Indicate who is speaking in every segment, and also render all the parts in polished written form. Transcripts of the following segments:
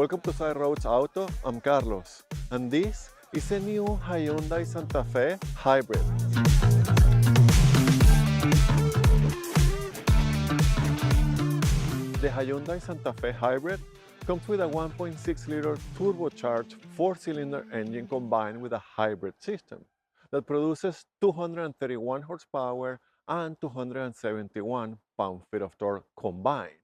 Speaker 1: Welcome to Side Roads Auto. I'm Carlos, and this is a new Hyundai Santa Fe Hybrid. The Hyundai Santa Fe Hybrid comes with a 1.6-liter turbocharged 4-cylinder engine combined with a hybrid system that produces 231 horsepower and 271 pound-feet of torque combined.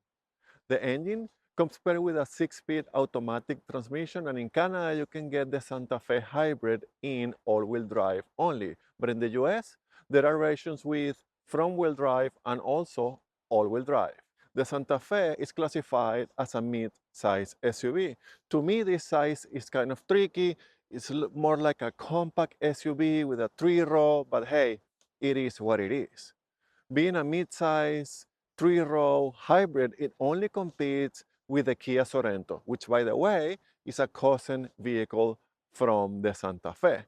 Speaker 1: The engine comes paired with a 6-speed automatic transmission, and in Canada you can get the Santa Fe Hybrid in all-wheel drive only. But in the US, there are versions with front-wheel drive and also all-wheel drive. The Santa Fe is classified as a mid-size SUV. To me, this size is kind of tricky. It's more like a compact SUV with a 3-row, but hey, it is what it is. Being a mid-size 3-row hybrid, it only competes with the Kia Sorento, which, by the way, is a cousin vehicle from the Santa Fe.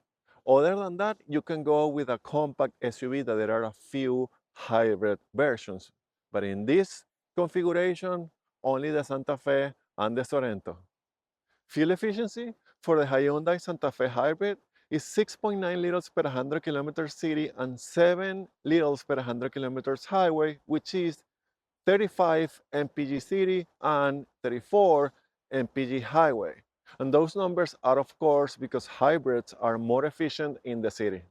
Speaker 1: Other than that, you can go with a compact SUV that there are a few hybrid versions. But in this configuration, only the Santa Fe and the Sorento. Fuel efficiency for the Hyundai Santa Fe Hybrid is 6.9 liters per 100 kilometers city and 7 liters per 100 kilometers highway, which is 35 mpg city and 34 mpg highway. And those numbers are, of course, because hybrids are more efficient in the city.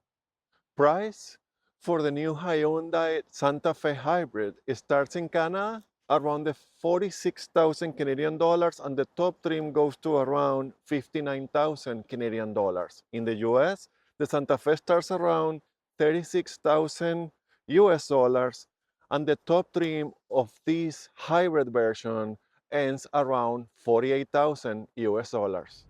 Speaker 1: Price for the new Hyundai Santa Fe Hybrid starts in Canada around the 46,000 Canadian dollars, and the top trim goes to around 59,000 Canadian dollars. In the US, the Santa Fe starts around 36,000 US dollars, and the top trim of this hybrid version ends around 48,000 US dollars.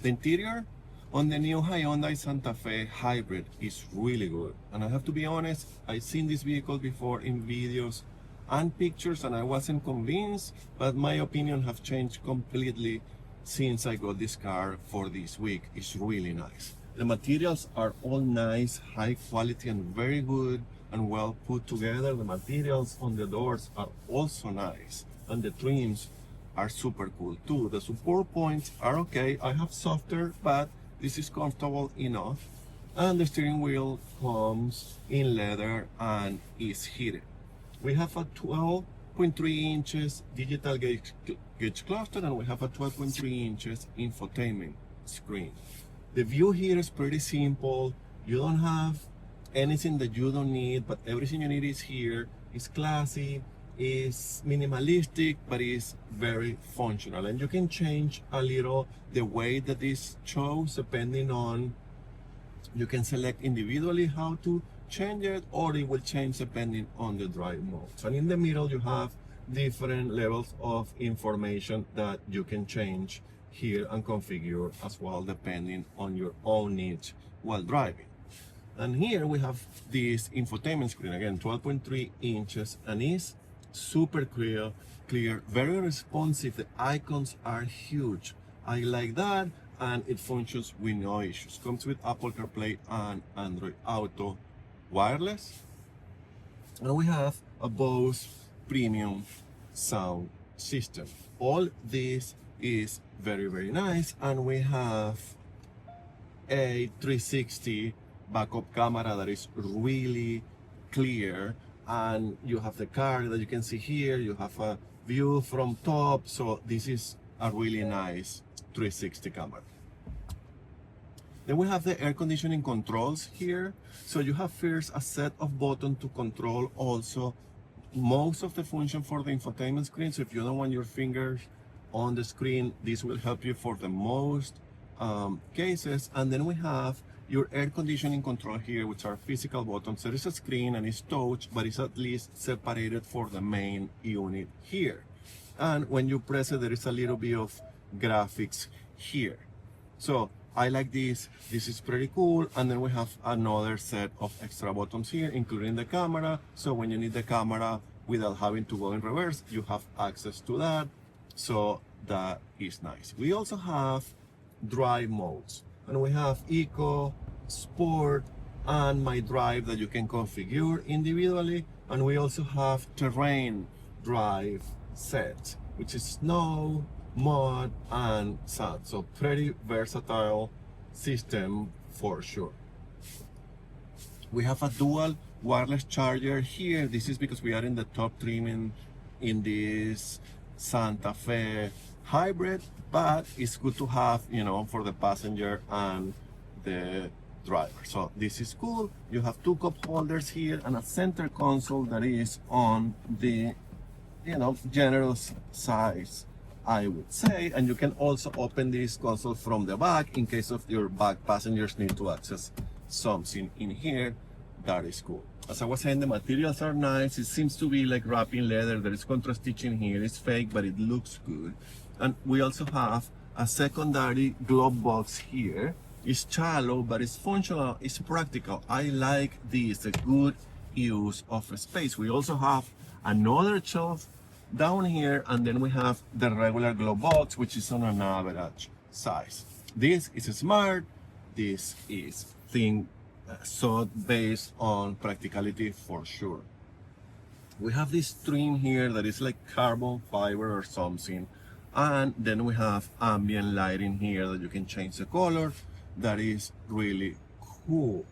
Speaker 1: The interior on the new Hyundai Santa Fe Hybrid is really good. And I have to be honest, I've seen this vehicle before in videos and pictures, and I wasn't convinced, but my opinion have changed completely since I got this car for this week. It's really nice. The materials are all nice, high quality, and very good and well put together. The materials on the doors are also nice, and the trims are super cool too. The support points are okay. I have softer, but this is comfortable enough. And the steering wheel comes in leather and is heated. We have a 12.3 inches digital gauge cluster, and we have a 12.3 inches infotainment screen. The view here is pretty simple. You don't have anything that you don't need, but everything you need is here. It's classy, it's minimalistic, but it's very functional. And you can change a little the way that this shows depending on, you can select individually how to change it, or it will change depending on the drive mode. So in the middle you have different levels of information that you can change here and configure as well depending on your own needs while driving. And here we have this infotainment screen, again 12.3 inches, and is super clear, very responsive. The icons are huge. I like that, and it functions with no issues. Comes with Apple CarPlay and Android Auto wireless. And we have a Bose premium sound system. All this is very, very nice, and we have a 360 backup camera that is really clear, and you have the car that you can see here. You have a view from top, so this is a really nice 360 camera. Then we have the air conditioning controls here. So you have first a set of buttons to control also most of the function for the infotainment screen. So if you don't want your fingers on the screen, this will help you for the most cases. And then we have your air conditioning control here, which are physical buttons. There is a screen and it's touch, but it's at least separated for the main unit here. And when you press it, there is a little bit of graphics here. So I like this. This is pretty cool. And then we have another set of extra buttons here, including the camera. So when you need the camera without having to go in reverse, you have access to that. So that is nice. We also have drive modes, and we have Eco, Sport, and My Drive that you can configure individually. And we also have terrain drive set, which is snow, mud and sand. So pretty versatile system for sure. We have a dual wireless charger here. This is because we are in the top trim in this Santa Fe Hybrid, but it's good to have, you know, for the passenger and the driver. So this is cool. You have two cup holders here and a center console that is on the, you know, generous size, I would say. And you can also open this console from the back in case of your back passengers need to access something in here. That is cool. As I was saying, the materials are nice. It seems to be like wrapping leather. There is contra stitching here. It's fake, but it looks good. And we also have a secondary glove box here. It's shallow, but it's functional. It's practical. I like this, a good use of space. We also have another shelf down here, and then we have the regular glove box, which is on an average size. This is smart. This is thin, so based on practicality for sure. We have this trim here that is like carbon fiber or something, and then we have ambient lighting here that you can change the color. That is really cool.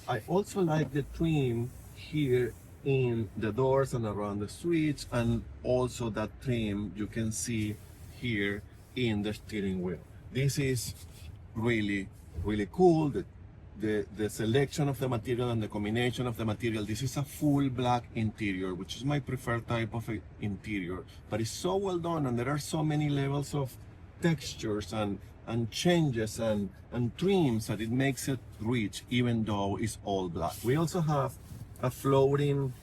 Speaker 1: I also like the trim here in the doors and around the switch, and also that trim you can see here in the steering wheel. This is really cool. The selection of the material and the combination of the material. This is a full black interior, which is my preferred type of interior, but it's so well done, and there are so many levels of textures and changes and trims that it makes it rich, even though it's all black. We also have a floating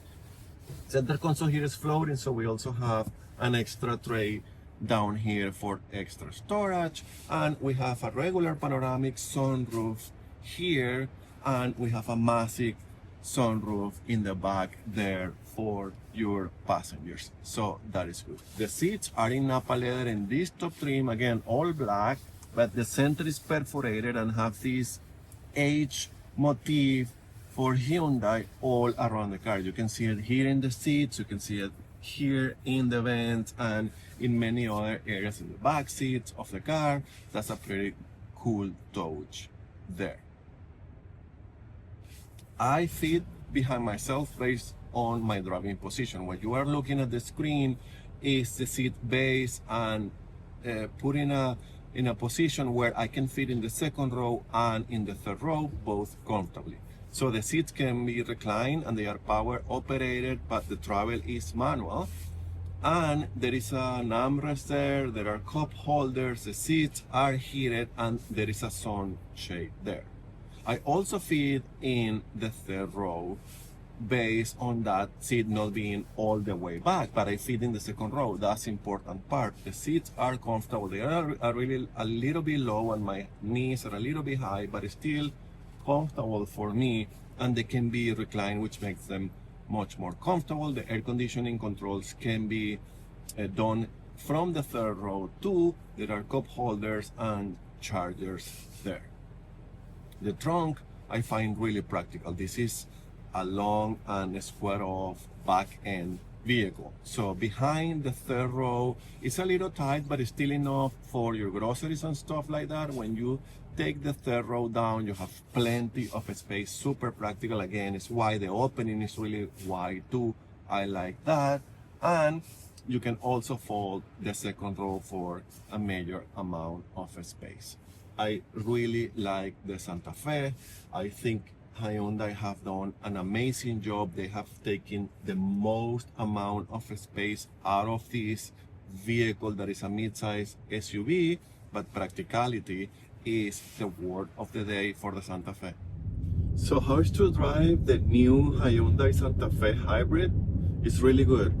Speaker 1: center console here is floating, so we also have an extra tray down here for extra storage, and we have a regular panoramic sunroof here, and we have a massive sunroof in the back there for your passengers, so that is good. The seats are in Napa leather in this top trim, again all black, but the center is perforated and have this H motif for Hyundai all around the car. You can see it here in the seats, you can see it here in the vents, and in many other areas in the back seats of the car. That's a pretty cool touch there. I fit behind myself based on my driving position. What you are looking at the screen is the seat base, and put in a position where I can fit in the second row and in the third row both comfortably. So the seats can be reclined and they are power operated, but the travel is manual. And there is an armrest there, there are cup holders, the seats are heated, and there is a sunshade there. I also fit in the third row based on that seat not being all the way back, but I fit in the second row. That's the important part. The seats are comfortable. They are really a little bit low, and my knees are a little bit high, but it's still comfortable for me, and they can be reclined, which makes them much more comfortable. The air conditioning controls can be done from the third row too. There are cup holders and chargers there. The trunk I find really practical. This is a long and square off back end vehicle. So behind the third row, it's a little tight, but it's still enough for your groceries and stuff like that. When you take the third row down, you have plenty of space, super practical. Again, it's why the opening is really wide too. I like that. And you can also fold the second row for a major amount of space. I really like the Santa Fe. I think Hyundai have done an amazing job. They have taken the most amount of space out of this vehicle that is a mid-size SUV, but practicality is the word of the day for the Santa Fe. So how is to drive the new Hyundai Santa Fe Hybrid? It's really good.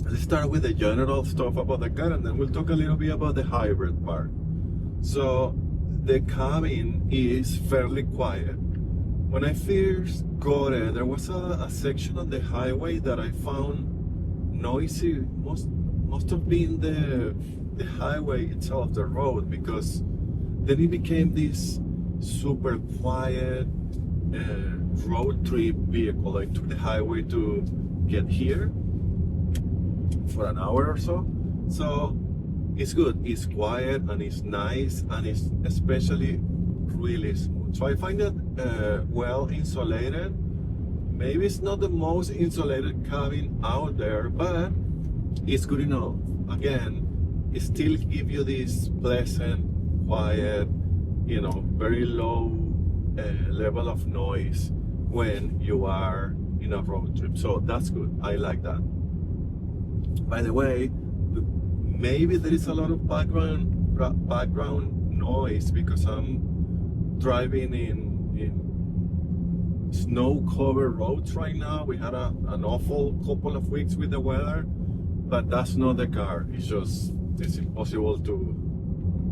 Speaker 1: Let's start with the general stuff about the car, and then we'll talk a little bit about the hybrid part. So the cabin is fairly quiet. When I first got it, there was a section on the highway that I found noisy. Must have been the highway itself, the road, because then it became this super quiet road trip vehicle. I took the highway to get here for an hour or so. So it's good. It's quiet and it's nice and it's especially really smooth. So I find it well insulated. Maybe it's not the most insulated cabin out there, but it's good enough. Again, it still gives you this pleasant, quiet, very low level of noise when you are in a road trip. So that's good. I like that. By the way, maybe there is a lot of background noise because I'm driving in snow-covered roads right now. We had an awful couple of weeks with the weather, but that's not the car. It's impossible to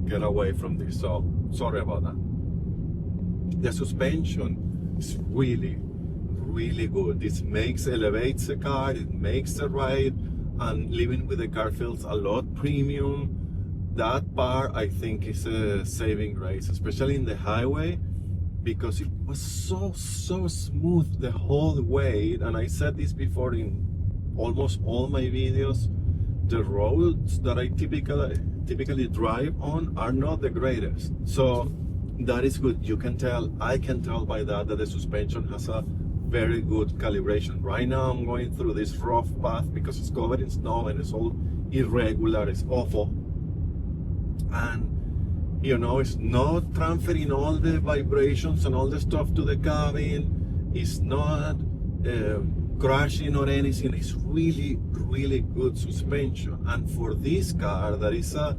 Speaker 1: get away from this. So sorry about that. The suspension is really, really good. This elevates the car. It makes the ride, and living with the car feels a lot premium. That part I think is a saving grace, especially in the highway, because it was so smooth the whole way. And I said this before in almost all my videos, the roads that I typically drive on are not the greatest. So that is good. I can tell by that the suspension has a very good calibration. Right now I'm going through this rough path because it's covered in snow and it's all irregular, it's awful. And it's not transferring all the vibrations and all the stuff to the cabin. It's not crashing or anything. It's really, really good suspension. And for this car, that is a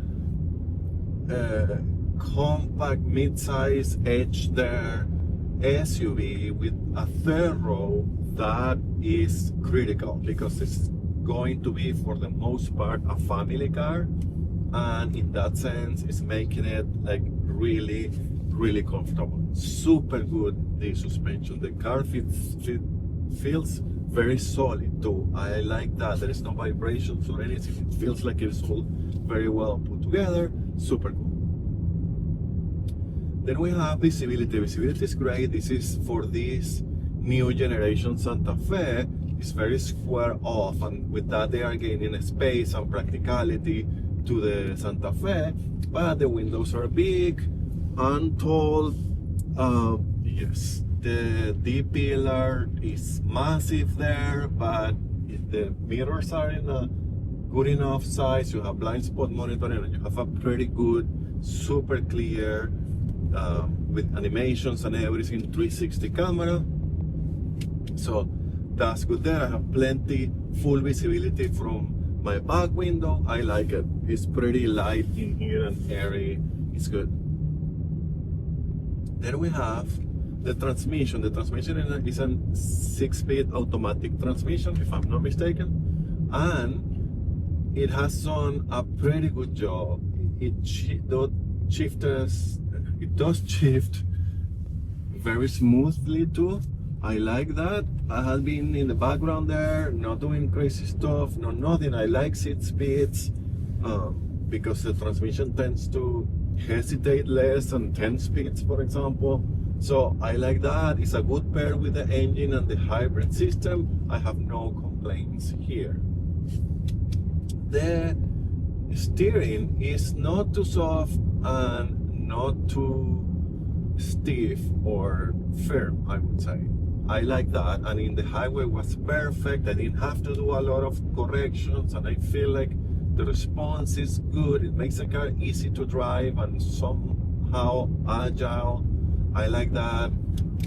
Speaker 1: compact mid-size edge there SUV with a third row, that is critical because it's going to be for the most part a family car, and in that sense it's making it like really, really comfortable. Super good, the suspension. The car feels very solid too. I like that. There is no vibrations or anything. It feels like it's all very well put together. Super cool. Then we have visibility. Visibility is great. This is for this new generation Santa Fe. It's very square off, and with that they are gaining space and practicality to the Santa Fe, but the windows are big and tall. Yes, the D-pillar is massive there, but the mirrors are in a good enough size. You have blind spot monitoring and you have a pretty good, super clear, with animations and everything, 360 camera. So that's good there. I have plenty full visibility from my back window. I like it. It's pretty light in here and airy. It's good. Then we have the transmission. The transmission is a 6-speed automatic transmission, if I'm not mistaken, and it has done a pretty good job. It does shift very smoothly too. I like that. I have been in the background there, not doing crazy stuff, nothing. I like 6 speeds because the transmission tends to hesitate less than 10 speeds, for example. So I like that. It's a good pair with the engine and the hybrid system. I have no complaints here. The steering is not too soft and not too stiff or firm, I would say. I like that, and in the highway was perfect. I didn't have to do a lot of corrections, and I feel like the response is good. It makes the car easy to drive and somehow agile. I like that.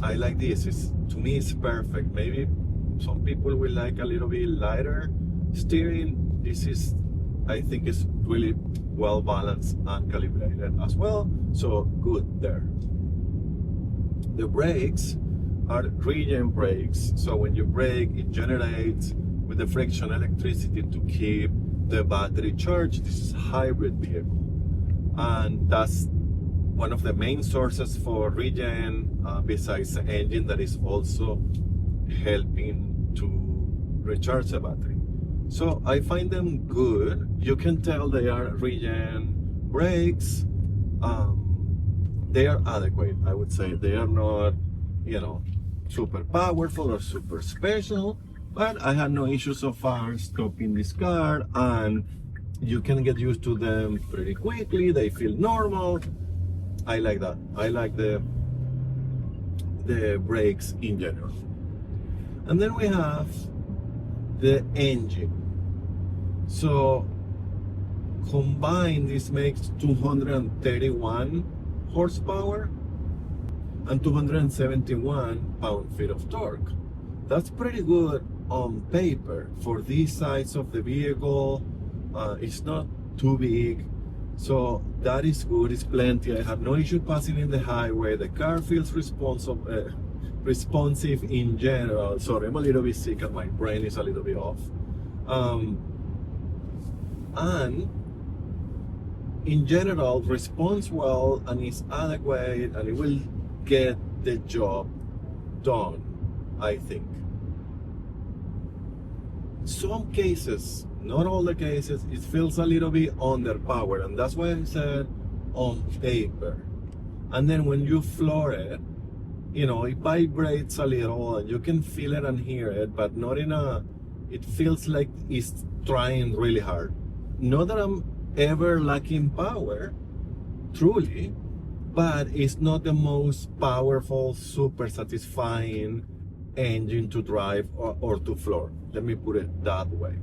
Speaker 1: I like this. To me it's perfect. Maybe some people will like a little bit lighter steering. This is, I think, is really well balanced and calibrated as well. So good there. The brakes are regen brakes, so when you brake, it generates with the friction electricity to keep the battery charged. This is a hybrid vehicle, and that's one of the main sources for regen, besides the engine that is also helping to recharge the battery. So I find them good. You can tell they are regen brakes. They are adequate, I would say. They are not, super powerful or super special, but I had no issues so far stopping this car, and
Speaker 2: You can get used to them pretty quickly. They feel normal. I like that. I like the brakes in general. And then we have the engine. So combined, this makes 231 horsepower and 271 pound-feet of torque. That's pretty good on paper for this size of the vehicle. It's not too big, so that is good. It's plenty. I have no issue passing in the highway. The car feels responsive in general. Sorry, I'm a little bit sick and my brain is a little bit off. And in general, responds well and is adequate, and it will get the job done, I think. Some cases, not all the cases, it feels a little bit underpowered, and that's why I said on paper. And then when you floor it, you know, it vibrates a little and you can feel it and hear it, but not in a, it feels like it's trying really hard. Not that I'm ever lacking power, truly, but it's not the most powerful, super satisfying engine to drive or to floor. Let me put it that way.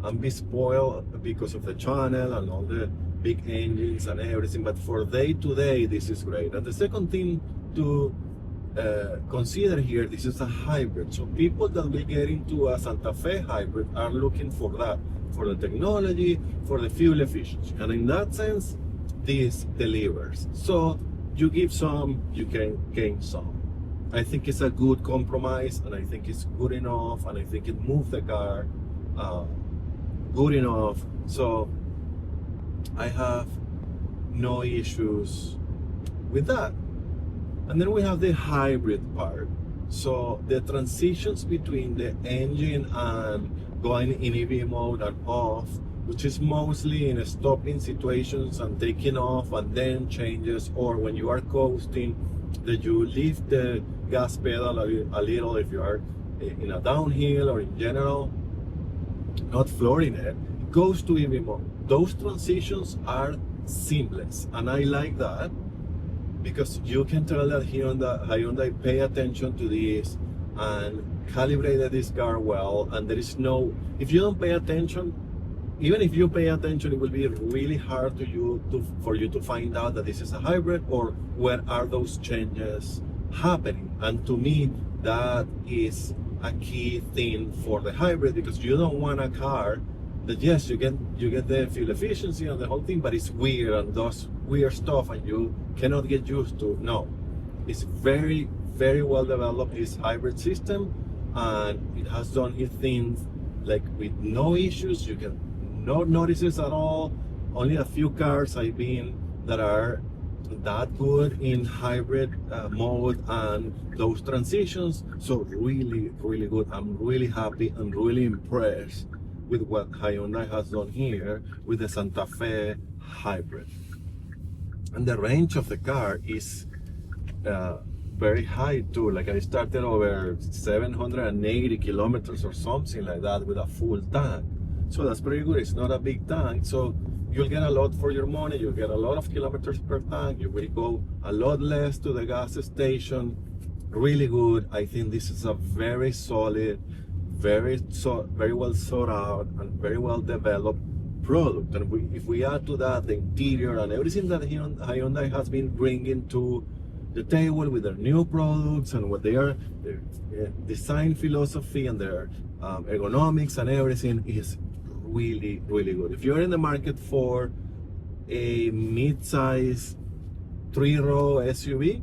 Speaker 2: I'm be spoiled because of the channel and all the big engines and everything, but for day to day, this is great. And the second thing to consider here, this is a hybrid. So people that will get into a Santa Fe hybrid are looking for that, for the technology, for the fuel efficiency. And in that sense, this delivers. So you give some, you can gain some. I think it's a good compromise, and I think it's good enough, and I think it moves the car good enough. So I have no issues with that. And then we have the hybrid part. So the transitions between the engine and going in EV mode and off, which is mostly in stopping situations and taking off and then changes, or when you are coasting, that you lift the gas pedal a little if you are in a downhill or in general, not flooring it, goes to EV mode. Those transitions are seamless, and I like that because you can tell that Hyundai pay attention to this and calibrated this car well, and there is no, if you don't pay attention, even if you pay attention, it will be really hard for you to find out that this is a hybrid or where are those changes happening. And to me, that is a key thing for the hybrid, because you don't want a car that, yes, you get the fuel efficiency and the whole thing, but it's weird and does weird stuff and you cannot get used to. No, it's very, very well developed, this hybrid system, and it has done its things like with no issues. You can not notice it at all. Only a few cars I've been that are that good in hybrid mode and those transitions. So really, really good. I'm really happy and really impressed with what Hyundai has done here with the Santa Fe Hybrid. And the range of the car is very high too. Like I started over 780 kilometers or something like that with a full tank. So that's pretty good. It's not a big tank, so you'll get a lot for your money. You'll get a lot of kilometers per tank. You will go a lot less to the gas station. Really good. I think this is a very solid, very well thought out and very well developed product. And if we add to that the interior and everything that Hyundai has been bringing to the table with their new products and what their design philosophy and their ergonomics and everything is really, really good. If you're in the market for a mid-size 3-row SUV,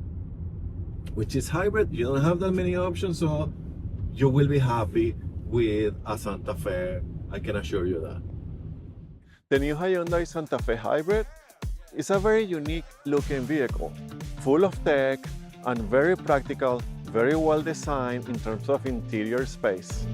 Speaker 2: which is hybrid, you don't have that many options, so you will be happy with a Santa Fe, I can assure you that.
Speaker 1: The new Hyundai Santa Fe Hybrid is a very unique looking vehicle, full of tech and very practical, very well designed in terms of interior space.